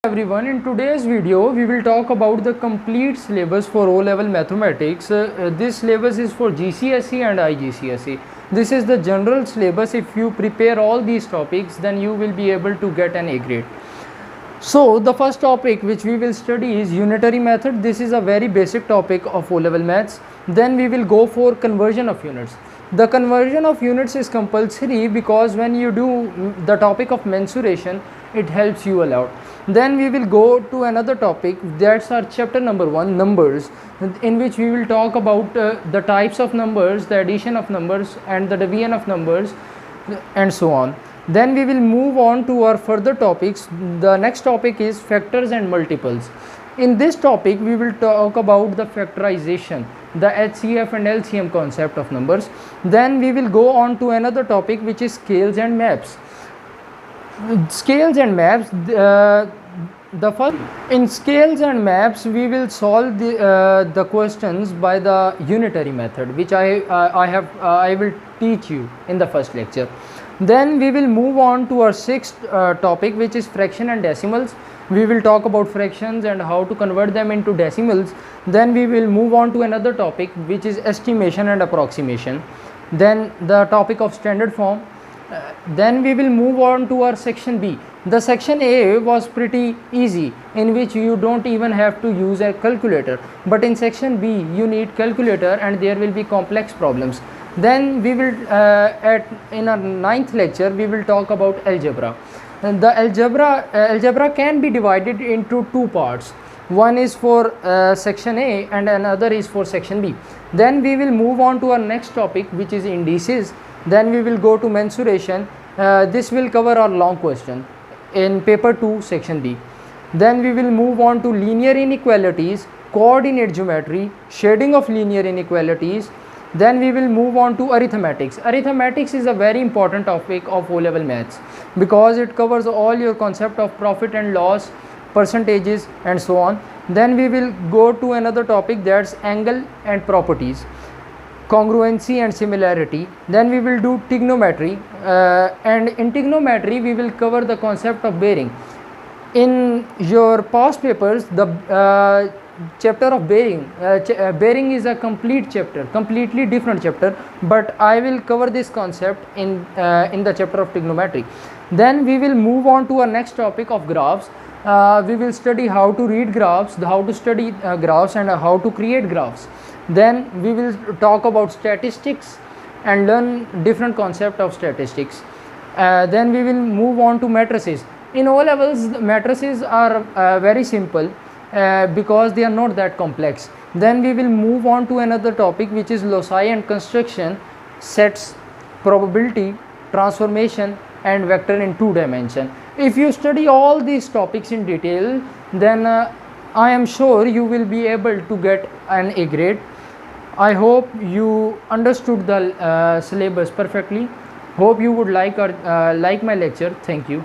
Everyone, in today's video we will talk about the complete syllabus for O-level mathematics. This syllabus is for GCSE and IGCSE. This is the general syllabus. If you prepare all these topics, then you will be able to get an A grade. So the first topic which we will study is unitary method. This is a very basic topic of O-level maths. Then we will go for conversion of units. The conversion of units is compulsory because when you do the topic of mensuration, it helps you a lot. Then we will go to another topic, that's our chapter number 1, numbers, in which we will talk about the types of numbers, the addition of numbers and the division of numbers and so on. Then we will move on to our further topics. The next topic is factors and multiples. In this topic we will talk about the factorization, the HCF and LCM concept of numbers. Then we will go on to another topic which is scales and maps. Scales and maps, the first in scales and maps we will solve the questions by the unitary method, which I will teach you in the first lecture. Then we will move on to our sixth topic, which is fraction and decimals. We will talk about fractions and how to convert them into decimals. Then we will move on to another topic which is estimation and approximation. Then the topic of standard form. Then we will move on to our section B. The section A was pretty easy, in which you don't even have to use a calculator, but in section B you need calculator and there will be complex problems. Then we will in our 9th lecture we will talk about algebra. And the algebra can be divided into two parts. One is for section A and another is for section B. Then we will move on to our next topic, which is indices. Then we will go to mensuration. This will cover our long question in paper 2 section B. Then we will move on to linear inequalities, coordinate geometry, shading of linear inequalities. Then we will move on to arithmetics. Arithmetics is a very important topic of O-level maths because it covers all your concept of profit and loss, percentages and so on. Then we will go to another topic, that's angle and properties, congruency and similarity. Then we will do trigonometry, and in trigonometry we will cover the concept of bearing. In your past papers, the chapter of bearing, bearing is a complete chapter, completely different chapter, but I will cover this concept in the chapter of trigonometry. Then we will move on to our next topic of graphs. We will study how to read graphs, how to study graphs and how to create graphs. Then we will talk about statistics and learn different concept of statistics. Then we will move on to matrices. In O levels, matrices are very simple because they are not that complex. Then we will move on to another topic, which is loci and construction, sets, probability, transformation and vector in 2 dimension. If you study all these topics in detail, then I am sure you will be able to get an A grade. I hope you understood the syllabus perfectly. Hope you would like my lecture. Thank you.